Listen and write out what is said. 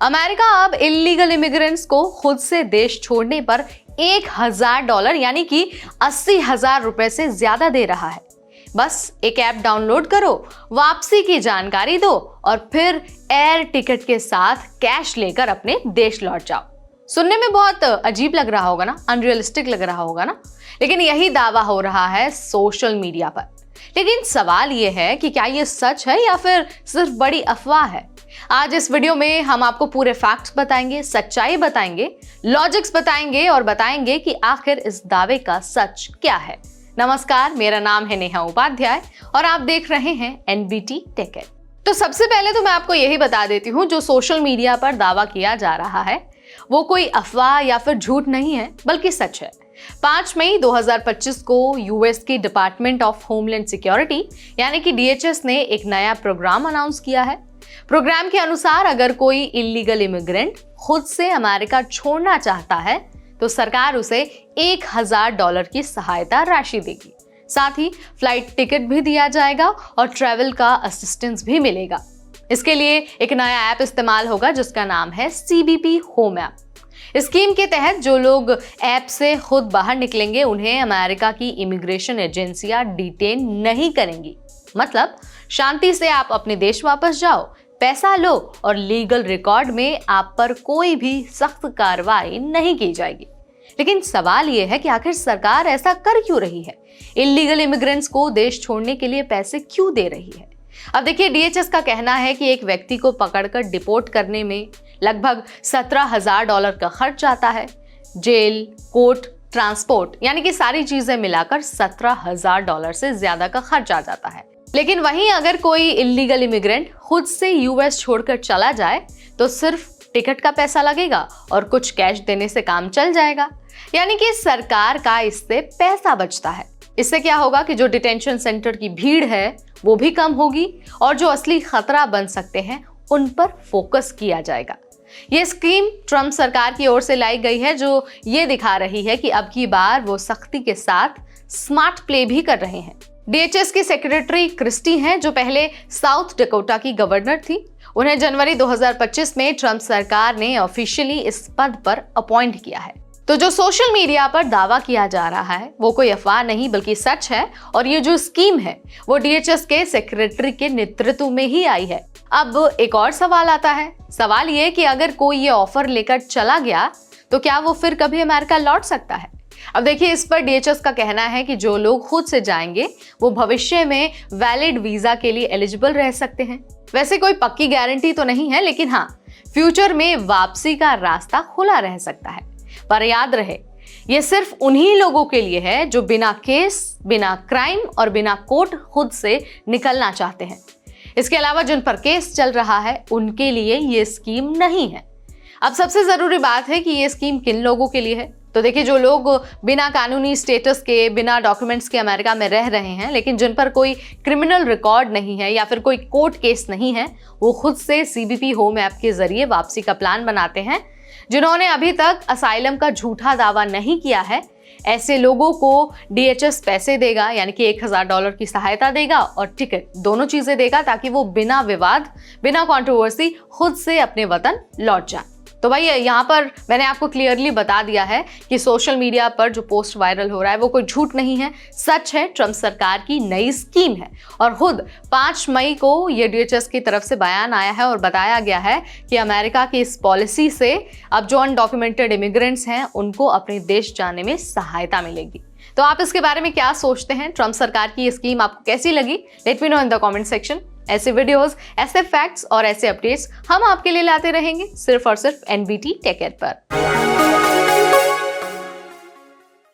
America अब illegal immigrants को खुद से देश छोड़ने पर $1,000 यानी कि 80,000 रुपए से ज्यादा दे रहा है। बस एक ऐप डाउनलोड करो, वापसी की जानकारी दो और फिर एयर टिकट के साथ कैश लेकर अपने देश लौट जाओ। सुनने में बहुत अजीब लग रहा होगा ना, अनरियलिस्टिक लग रहा होगा ना, लेकिन यही दावा हो रहा है सोशल मीडिया पर। लेकिन सवाल ये है कि क्या ये सच है या फिर सिर्फ बड़ी अफवाह है। आज इस वीडियो में हम आपको पूरे फैक्ट्स बताएंगे, सच्चाई बताएंगे, लॉजिक्स बताएंगे और बताएंगे कि आखिर इस दावे का सच क्या है। नमस्कार, मेरा नाम है नेहा उपाध्याय और आप देख रहे हैं NBT टेक एड। तो सबसे पहले तो मैं आपको यही बता देती हूँ, जो सोशल मीडिया पर दावा किया जा रहा है वो कोई अफवाह या फिर झूठ नहीं है, बल्कि सच है। 5 मई 2025 को यूएस की डिपार्टमेंट ऑफ होमलैंड सिक्योरिटी यानी कि DHS ने एक नया प्रोग्राम अनाउंस किया है। प्रोग्राम के अनुसार अगर कोई इल्लीगल इमिग्रेंट खुद से अमेरिका छोड़ना चाहता है तो सरकार उसे $1,000 की सहायता राशि देगी। साथ ही फ्लाइट टिकट भी दिया जाएगा और ट्रैवल का असिस्टेंस भी मिलेगा। इसके लिए एक नया ऐप इस्तेमाल होगा जिसका नाम है CBP होम ऐप। स्कीम के तहत जो लोग ऐप से खुद बाहर निकलेंगे उन्हें अमेरिका की इमिग्रेशन एजेंसियां डिटेन नहीं करेंगी। मतलब शांति से आप अपने देश वापस जाओ, पैसा लो और लीगल रिकॉर्ड में आप पर कोई भी सख्त कार्रवाई नहीं की जाएगी। लेकिन सवाल यह है कि आखिर सरकार ऐसा कर क्यों रही है? इल्लीगल इमिग्रेंट्स को देश छोड़ने के लिए पैसे क्यों दे रही है? अब देखिए, DHS का कहना है कि एक व्यक्ति को पकड़कर डिपोर्ट करने में लगभग $17,000 का खर्च आता है। जेल, कोर्ट, ट्रांसपोर्ट यानी कि सारी चीजें मिलाकर $17,000 से ज्यादा का खर्च आ जाता है। लेकिन वहीं अगर कोई इल्लीगल इमिग्रेंट खुद से US छोड़कर चला जाए तो सिर्फ टिकट का पैसा लगेगा और कुछ कैश देने से काम चल जाएगा। यानी कि सरकार का इससे पैसा बचता है। इससे क्या होगा कि जो डिटेंशन सेंटर की भीड़ है वो भी कम होगी और जो असली खतरा बन सकते हैं उन पर फोकस किया जाएगा। ये स्कीम ट्रंप सरकार की ओर से लाई गई है, जो ये दिखा रही है कि अब की बार वो सख्ती के साथ स्मार्ट प्ले भी कर रहे हैं। DHS की सेक्रेटरी क्रिस्टी हैं, जो पहले साउथ डकोटा की गवर्नर थी। उन्हें जनवरी 2025 में ट्रंप सरकार ने ऑफिशियली इस पद पर अपॉइंट किया है। तो जो सोशल मीडिया पर दावा किया जा रहा है वो कोई अफवाह नहीं बल्कि सच है और ये जो स्कीम है वो DHS के सेक्रेटरी के नेतृत्व में ही आई है। अब एक और सवाल आता है। सवाल ये कि अगर कोई ये ऑफर लेकर चला गया तो क्या वो फिर कभी अमेरिका लौट सकता है? अब देखिए, इस पर DHS का कहना है कि जो लोग खुद से जाएंगे वो भविष्य में वैलिड वीजा के लिए एलिजिबल रह सकते हैं। वैसे कोई पक्की गारंटी तो नहीं है, लेकिन हाँ, फ्यूचर में वापसी का रास्ता खुला रह सकता है। पर याद रहे, ये सिर्फ उन्हीं लोगों के लिए है जो बिना केस, बिना क्राइम और बिना कोर्ट खुद से निकलना चाहते हैं। इसके अलावा जिन पर केस चल रहा है उनके लिए ये स्कीम नहीं है। अब सबसे जरूरी बात है कि ये स्कीम किन लोगों के लिए है। तो देखिए, जो लोग बिना कानूनी स्टेटस के, बिना डॉक्यूमेंट्स के अमेरिका में रह रहे हैं लेकिन जिन पर कोई क्रिमिनल रिकॉर्ड नहीं है या फिर कोई कोर्ट केस नहीं है, वो खुद से CBP होम ऐप के जरिए वापसी का प्लान बनाते हैं। जिन्होंने अभी तक असाइलम का झूठा दावा नहीं किया है, ऐसे लोगों को DHS पैसे देगा, यानी कि $1,000 की सहायता देगा और टिकट, दोनों चीजें देगा ताकि वो बिना विवाद, बिना कंट्रोवर्सी खुद से अपने वतन लौट जाए। तो भाई, यहाँ पर मैंने आपको क्लियरली बता दिया है कि सोशल मीडिया पर जो पोस्ट वायरल हो रहा है वो कोई झूठ नहीं है, सच है। ट्रंप सरकार की नई स्कीम है और खुद 5 मई को ये DHS की तरफ से बयान आया है और बताया गया है कि अमेरिका की इस पॉलिसी से अब जो अनडॉक्यूमेंटेड इमिग्रेंट्स हैं उनको अपने देश जाने में सहायता मिलेगी। तो आप इसके बारे में क्या सोचते हैं? ट्रंप सरकार की ये स्कीम आपको कैसी लगी? Let me know in the comment section. ऐसे वीडियोस, ऐसे फैक्ट्स और ऐसे अपडेट्स हम आपके लिए लाते रहेंगे सिर्फ और सिर्फ NBT टेक एड पर।